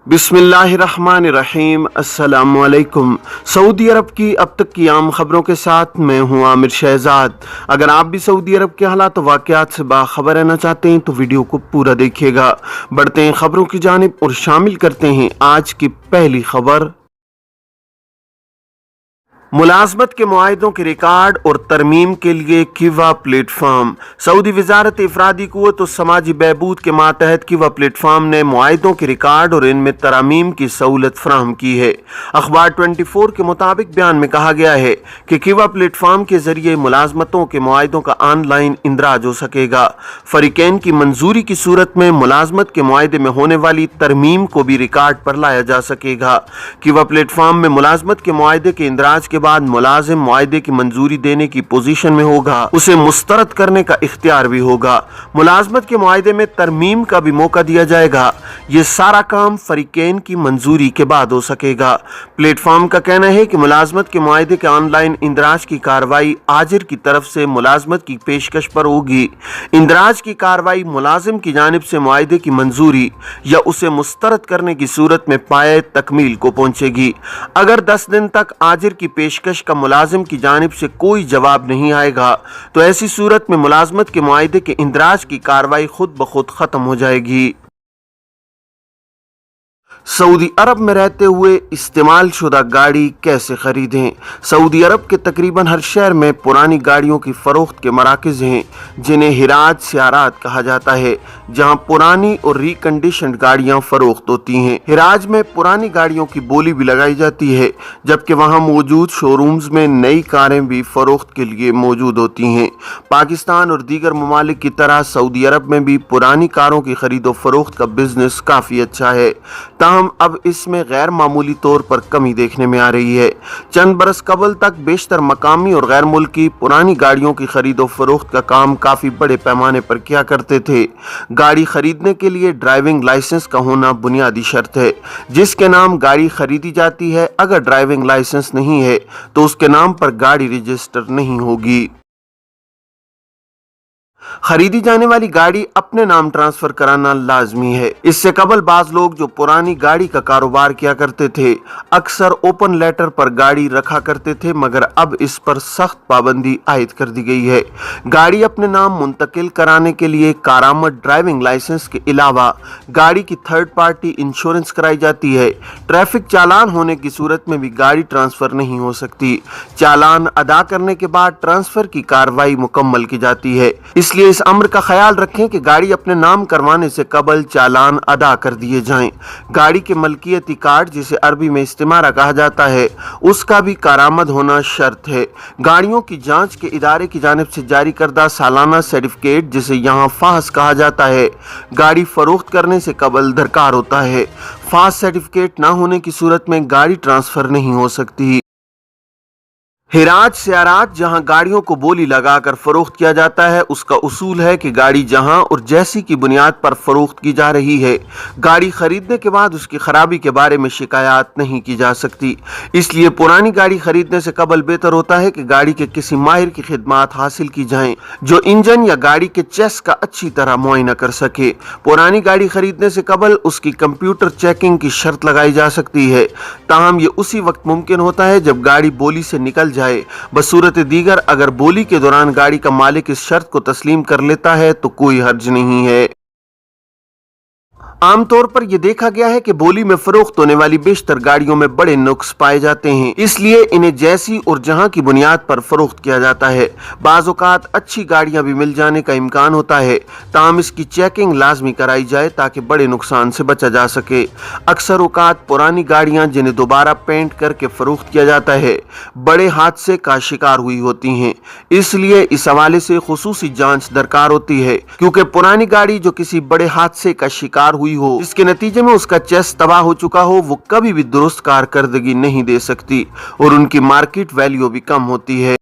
बिस्मिल्लाहिर्रहमानिर्रहीम। अस्सलामुअलैकुम। सऊदी अरब की अब तक की आम खबरों के साथ मैं हूं आमिर शहजाद। अगर आप भी सऊदी अरब के हालात वाक़यात से बाखबर रहना चाहते हैं तो वीडियो को पूरा देखिएगा। बढ़ते हैं खबरों की जानिब और शामिल करते हैं आज की पहली खबर। मुलाजमत के मुआहिदों के रिकॉर्ड और तरमीम के लिए किवा प्लेटफॉर्म। सऊदी वजारत इफरादी कुव्वत और समाजी बहबूद के मातहत किवा प्लेटफॉर्म ने मुआहिदों के रिकॉर्ड और इनमें तरामीम की सहूलत फराहम की है। अखबार 24 के मुताबिक बयान में कहा गया है कि किवा प्लेटफॉर्म के जरिए मुलाजमतों के मुआहिदों का ऑनलाइन इंदराज हो सकेगा। फरीकैन की मंजूरी की सूरत में मुलाजमत के मुआहिदे में होने वाली तरमीम को भी रिकॉर्ड पर लाया जा सकेगा। किवा प्लेटफॉर्म में मुलाजमत के मुआहिदे के इंदराज के बाद मुलाजिम मुआहिदे की मंजूरी देने की पोजीशन में होगा, उसे मुस्तरद करने का इख्तियार भी होगा। मुलाजमत के मुआहिदे में तरमीम का भी मौका दिया जाएगा। ये सारा काम फरीकैन की मंजूरी के बाद हो सकेगा। प्लेटफॉर्म का कहना है कि मुलाजमत के मुआहिदे के ऑनलाइन इंदराज की कार्रवाई आजिर की तरफ से मुलाजमत की पेशकश पर होगी। इंदराज की कार्रवाई मुलाजिम की जानिब से मुआहिदे की मंजूरी या उसे मुस्तरद करने की सूरत में पाए तकमील को पहुंचेगी। अगर 10 दिन तक आजिर की पेशकश का मुलाजिम की जानिब से कोई जवाब नहीं आएगा तो ऐसी सूरत में मुलाजमत के मुआहिदे के इंदराज की कार्रवाई खुद ब खुद खत्म हो जाएगी। सऊदी अरब में रहते हुए इस्तेमाल शुदा गाड़ी कैसे खरीदें। सऊदी अरब के तकरीबन हर शहर में पुरानी गाड़ियों की फरोख्त के मराकज़ हैं जिन्हें हिराज सियारात कहा जाता है, जहां पुरानी और रिकंडीशन्ड गाड़ियां फरोख्त होती हैं। हिराज में पुरानी गाड़ियों की बोली भी लगाई जाती है, जबकि वहां मौजूद शोरूम्स में नई कारें भी फरोख्त के लिए मौजूद होती हैं। पाकिस्तान और दीगर ममालिक की तरह सऊदी अरब में भी पुरानी कारों की खरीदो फरोख्त का बिजनेस काफ़ी अच्छा है, ताहम अब इसमें गैर मामूली तौर पर कमी देखने में आ रही है। चंद बरस कबल तक बेशतर मकामी और गैर मुल्की पुरानी गाड़ियों की खरीदो फरोख्त का काम काफ़ी बड़े पैमाने पर किया करते थे। गाड़ी खरीदने के लिए ड्राइविंग लाइसेंस का होना बुनियादी शर्त है, जिसके नाम गाड़ी खरीदी जाती है। अगर ड्राइविंग लाइसेंस नहीं है तो उसके नाम पर गाड़ी रजिस्टर नहीं होगी। खरीदी जाने वाली गाड़ी अपने नाम ट्रांसफर कराना लाजमी है। इससे कबल बाज लोग जो पुरानी गाड़ी का कारोबार किया करते थे अक्सर ओपन लेटर पर गाड़ी रखा करते थे, मगर अब इस पर सख्त पाबंदी आयद कर दी गई है। गाड़ी अपने नाम मुंतकिल कराने के लिए कारामद ड्राइविंग लाइसेंस के अलावा गाड़ी की थर्ड पार्टी इंश्योरेंस कराई जाती है। ट्रैफिक चालान होने की सूरत में भी गाड़ी ट्रांसफर नहीं हो सकती। चालान अदा करने के बाद ट्रांसफर की कार्रवाई मुकम्मल की जाती है। इसलिए इस अम्र का ख्याल रखें कि गाड़ी अपने नाम करवाने से कबल चालान अदा कर दिए जाएं। गाड़ी के मलकियती कार्ड, जिसे अरबी में इस्तिमारा कहा जाता है, उसका भी कारामद होना शर्त है। गाड़ियों की जांच के इदारे की जानिब से जारी करदा सालाना सर्टिफिकेट, जिसे यहाँ फास कहा जाता है, गाड़ी फरोख्त करने से कबल दरकार होता है। फास सर्टिफिकेट ना होने की सूरत में गाड़ी ट्रांसफर नहीं हो सकती। हिराज सियारात, जहां गाड़ियों को बोली लगाकर फरोख्त किया जाता है, उसका उसूल है कि गाड़ी जहां और जैसी की बुनियाद पर फरोख्त की जा रही है, गाड़ी खरीदने के बाद उसकी खराबी के बारे में शिकायत नहीं की जा सकती। इसलिए पुरानी गाड़ी खरीदने से कबल बेहतर होता है कि गाड़ी के किसी माहिर की खिदमात हासिल की जाएं, जो इंजन या गाड़ी के चेस का अच्छी तरह मुआयना कर सके। पुरानी गाड़ी खरीदने से कबल उसकी कंप्यूटर चेकिंग की शर्त लगाई जा सकती है, ताहम ये उसी वक्त मुमकिन होता है जब गाड़ी बोली से निकल जाए। बसूरत दीगर अगर बोली के दौरान गाड़ी का मालिक इस शर्त को तस्लीम कर लेता है तो कोई हर्ज नहीं है। आमतौर पर यह देखा गया है कि बोली में फरोख्त होने वाली बेशतर गाड़ियों में बड़े नुक्स पाए जाते हैं, इसलिए इन्हें जैसी और जहां की बुनियाद पर फरोख्त किया जाता है। बाज़ औक़ात अच्छी गाड़ियां भी मिल जाने का इम्कान होता है, ताहम इसकी चेकिंग लाजमी कराई जाए ताकि बड़े नुकसान से बचा जा सके। अक्सर औक़ात पुरानी गाड़ियां जिन्हें दोबारा पेंट करके फरोख्त किया जाता है बड़े हादसे का शिकार हुई होती हैं, इसलिए इस हवाले से खुसूसी जांच दरकार होती है, क्योंकि पुरानी गाड़ी जो किसी बड़े हादसे का शिकार हुई हो, जिसके नतीजे में उसका चेस तबाह हो चुका हो, वो कभी भी दुरुस्त कारकर्दगी नहीं दे सकती और उनकी मार्केट वैल्यू भी कम होती है।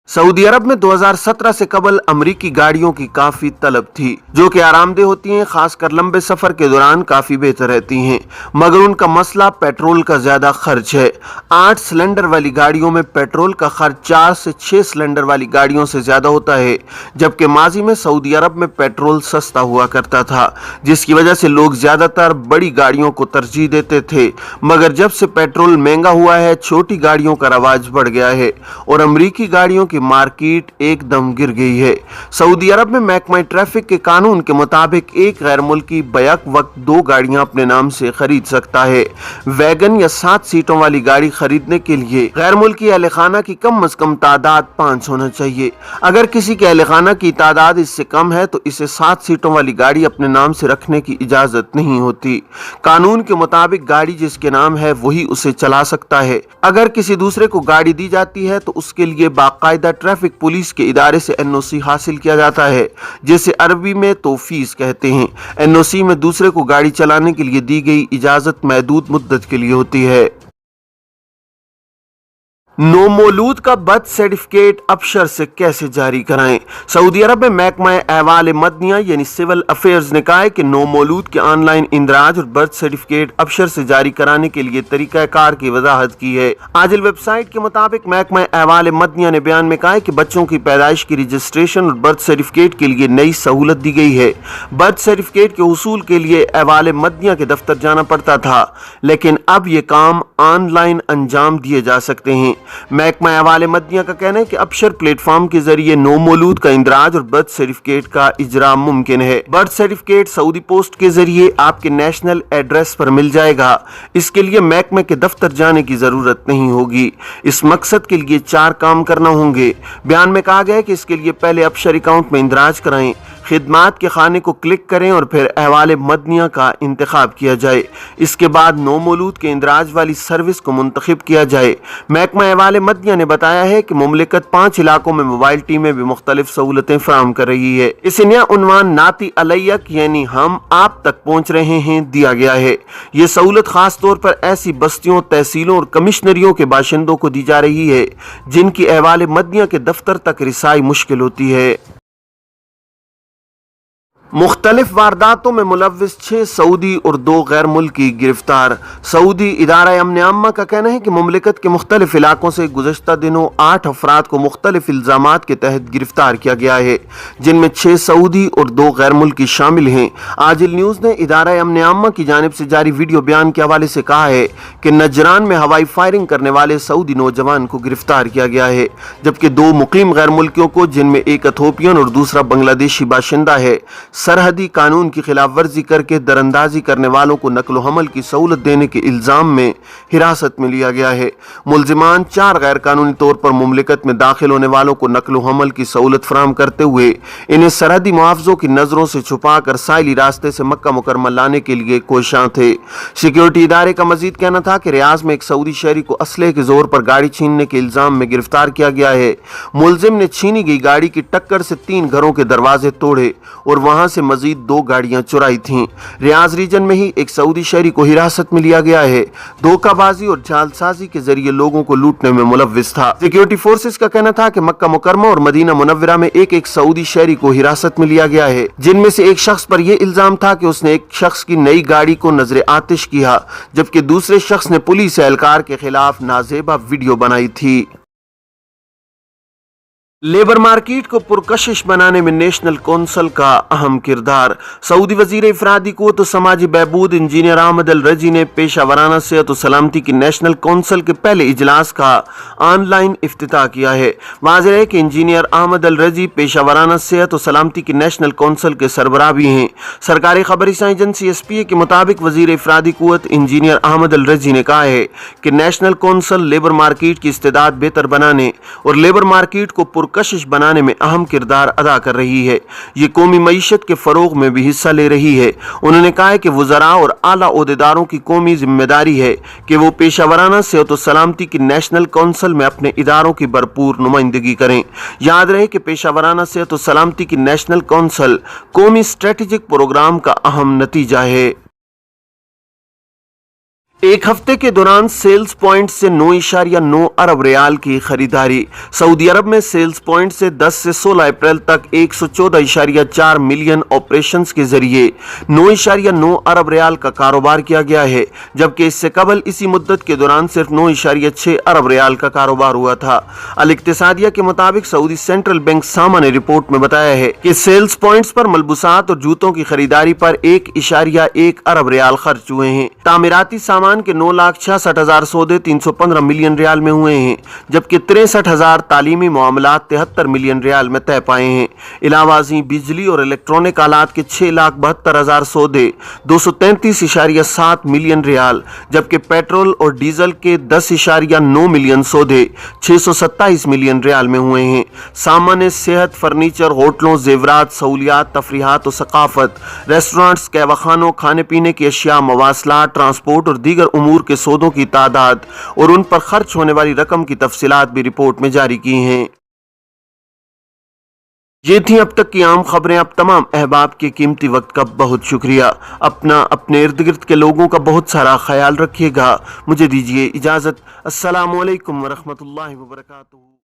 सऊदी अरब में 2017 से कबल अमरीकी गाड़ियों की काफी तलब थी, जो कि आरामदेह होती हैं, खासकर लंबे सफर के दौरान काफी बेहतर रहती हैं, मगर उनका मसला पेट्रोल का ज्यादा खर्च है। 8 सिलेंडर वाली गाड़ियों में पेट्रोल का खर्च 4 से 6 सिलेंडर वाली गाड़ियों से ज्यादा होता है, जबकि माजी में सऊदी अरब में पेट्रोल सस्ता हुआ करता था, जिसकी वजह से लोग ज्यादातर बड़ी गाड़ियों को तरजीह देते थे। मगर जब से पेट्रोल महंगा हुआ है, छोटी गाड़ियों का रवाज बढ़ गया है और अमरीकी गाड़ियों की मार्केट एकदम गिर गई है। सऊदी अरब में महकमा ट्रैफिक के कानून के मुताबिक एक गैर मुल्की बैक वक्त 2 गाड़ियां अपने नाम से खरीद सकता है। वैगन या 7 सीटों वाली गाड़ी खरीदने के लिए गैर मुल्की अहले खाना की कम से कम तादाद 5 होना चाहिए। अगर किसी के अहले खाना की तादाद इससे कम है तो इसे 7 सीटों वाली गाड़ी अपने नाम से रखने की इजाजत नहीं होती। कानून के मुताबिक गाड़ी जिसके नाम है वही उसे चला सकता है। अगर किसी दूसरे को गाड़ी दी जाती है तो उसके लिए बाकायदा ट्रैफिक पुलिस के इदारे से एनओसी हासिल किया जाता है, जिसे अरबी में तौफीस कहते हैं। एनओसी में दूसरे को गाड़ी चलाने के लिए दी गई इजाजत महदूद मुद्दत के लिए होती है। नौमौलूद का बर्थ सर्टिफिकेट अफसर से कैसे जारी कराएं? सऊदी अरब में महकमा अहवाल मदनिया यानी सिविल अफेयर्स ने कहा है कि नौमौलूद के ऑनलाइन इंदराज और बर्थ सर्टिफिकेट अफसर से जारी कराने के लिए तरीकाकार की वजाहत की है। आजिल वेबसाइट के मुताबिक महकमा अहवाल मदनिया ने बयान में कहा है कि बच्चों की पैदाइश की रजिस्ट्रेशन और बर्थ सर्टिफिकेट के लिए नई सहूलत दी गई है। बर्थ सर्टिफिकेट के हुसूल के लिए अहवाल मदनिया के दफ्तर जाना पड़ता था, लेकिन अब ये काम ऑनलाइन अंजाम दिए जा सकते हैं। महकमा अहवाल मदनिया का कहना है कि अफसर प्लेटफॉर्म के जरिए नौमौलूद का इंदराज और बर्थ सर्टिफिकेट का इजरा मुमकिन है। बर्थ सर्टिफिकेट सऊदी पोस्ट के जरिए आपके नेशनल एड्रेस पर मिल जाएगा। इसके लिए महकमे के दफ्तर जाने की जरूरत नहीं होगी। इस मकसद के लिए 4 काम करना होंगे। बयान में कहा गया है कि इसके लिए पहले अफसर अकाउंट में इंदराज कराएं, खिदमात के खाने को क्लिक करें और फिर अहवाल मदनिया का इंतखाब किया जाए। इसके बाद नौमौलूद के इंदराज वाली सर्विस को मुंतखब किया जाए। महकमा अहवाल मदनिया ने बताया है कि मुमलिकत 5 इलाकों में मोबाइल टीमें भी मुख्तलिफ सहूलतें फराहम कर रही है। इसे नया उन्वान नाती अलैयक यानी हम आप तक पहुँच रहे हैं दिया गया है। ये सहूलत खास तौर पर ऐसी बस्तियों, तहसीलों और कमिश्नरियों के बाशिंदों को दी जा रही है जिनकी अहवाल मदनिया के दफ्तर तक रिसाई मुश्किल होती है। मुख्तलिफ वारदातों में मुलव्विस 6 सऊदी और 2 गैर मुल्की गिरफ्तार। सऊदी इदारा अमन आम्मा का कहना है कि मुमलिकत के मुख्तलिफ इलाकों से गुज़श्ता दिनों 8 अफराद को मुख्तलिफ इल्ज़ामात के तहत गिरफ्तार किया गया है, जिनमें 6 सऊदी और 2 गैर मुल्की शामिल हैं। आजिल न्यूज़ ने इदारा अमन आम्मा की जानिब से जारी वीडियो बयान के हवाले से कहा है कि नजरान में हवाई फायरिंग करने वाले सऊदी नौजवान को गिरफ्तार किया गया है, जबकि 2 मुकीम गैर मुल्कियों को, जिनमें एक इथोपियन और दूसरा बांग्लादेशी बाशिंदा है, सरहदी कानून की खिलाफ वर्जी करके दरअंदाजी करने वालों को नकलो हमल की सहूलत देने के इल्जाम में हिरासत में लिया गया है। मुलजिमान 4 गैर कानूनी तौर पर मुमलिकत में दाखिल होने वालों को नकलो हमल की सहूलत फराहम करते हुए इन्हें सरहदी मुआवजों की नजरों से छुपा कर साइली रास्ते से मक्का मुकरमा लाने के लिए कोशां थे। सिक्योरिटी इदारे का मजीद कहना था कि रियाज में एक सऊदी शहरी को असले के जोर पर गाड़ी छीनने के इल्जाम में गिरफ्तार किया गया है। मुलजिम ने छीनी गई गाड़ी की टक्कर से 3 घरों के दरवाजे तोड़े और वहां से मजीद 2 गाड़ियां चुराई थीं। रियाज रीजन में ही एक सऊदी शहरी को हिरासत में लिया गया है। धोखाबाजी और जालसाजी के जरिए लोगों को लूटने में मुलव्विस था। सिक्योरिटी फोर्सेस का कहना था कि मक्का मुकरमा और मदीना मुनव्वरा में एक सऊदी शहरी को हिरासत में लिया गया है, जिनमें से एक शख्स पर यह इल्जाम था कि उसने एक शख्स की नई गाड़ी को नजर आतिश किया, जबकि दूसरे शख्स ने पुलिस एहलकार के खिलाफ नाजेबा वीडियो बनाई थी। लेबर मार्केट को पुरकशिश बनाने में नेशनल कौंसिल का अहम किरदार। सऊदी वजीर इफरादी क़ुव्वत व समाजी बहबूद इंजीनियर अहमद अल रजी ने पेशा वराना सेहत व सलामती की नेशनल कौंसिल के पहले इजलास का ऑनलाइन इफ्तिताह किया है। वाज़ेह है कि इंजीनियर अहमद अल रजी पेशा वराना सेहत व सलामती की नेशनल कौंसिल के सरबराह भी हैं। सरकारी खबरसां एजेंसी SPA के मुताबिक वजीर इफरादी क़ुव्वत इंजीनियर अहमद अल रजी ने कहा है कि नेशनल कौंसिल लेबर मार्केट की इस्तेदाद बेहतर बनाने और लेबर मार्केट को कशिश बनाने में अहम किरदार अदा कर रही है। ये कौमी मईशत के फरोग में भी हिस्सा ले रही है। उन्होंने कहा है कि वज़रा और आला ओहदेदारों की कौमी जिम्मेदारी है कि वो पेशा वराना सेहत व सलामती की नेशनल कौंसिल में अपने इदारों की भरपूर नुमाइंदगी करें। याद रहे कि पेशा वराना सेहत व सलामती की नेशनल कौंसिल कौमी स्ट्रेटेजिक प्रोग्राम का अहम नतीजा है। एक हफ्ते के दौरान सेल्स पॉइंट से 9.9 अरब रियाल की खरीदारी। सऊदी अरब में सेल्स पॉइंट से 10 से 16 अप्रैल तक 114.4 मिलियन ऑपरेशंस के जरिए 9.9 अरब रियाल का कारोबार किया गया है, जबकि इससे कबल इसी मुद्दत के दौरान सिर्फ 9.6 अरब रियाल का कारोबार हुआ था। अल इक्तिसादिया के मुताबिक सऊदी सेंट्रल बैंक सामा ने रिपोर्ट में बताया है कि सेल्स पॉइंट्स पर मलबूसात और जूतों की खरीदारी पर 1.1 अरब रियाल खर्च हुए हैं। तामीराती सामान के 9,66,000 सौदे 315 मिलियन रियाल में हुए हैं, जबकि 63,000 तालीमी मामलात 73 मिलियन रियाल में तय पाए हैं। इलावाजी बिजली और इलेक्ट्रॉनिक आलात के 6,72,000 सौदे 233.7 मिलियन रियाल, जबकि पेट्रोल और डीजल के 10.9 मिलियन सौदे 627 मिलियन रियाल में हुए हैं। सामान्य सेहत, फर्नीचर, होटलों, जेवरात, सहूलियात, तफरीहात और सकाफत, रेस्टोरेंट्स, कहवाखानों, खाने पीने की अशिया, मवासलात, ट्रांसपोर्ट और दीगर उमूर के सौदों की तादाद और उन पर खर्च होने वाली रकम की तफसीलात भी रिपोर्ट में जारी की हैं। ये थी अब तक की आम खबरें। अब तमाम अहबाब के कीमती वक्त का बहुत शुक्रिया। अपने इर्द गिर्द के लोगों का बहुत सारा ख्याल रखिएगा। मुझे दीजिए इजाज़त। अस्सलामु अलैकुम वरहमतुल्लाहि वबरकातुहू।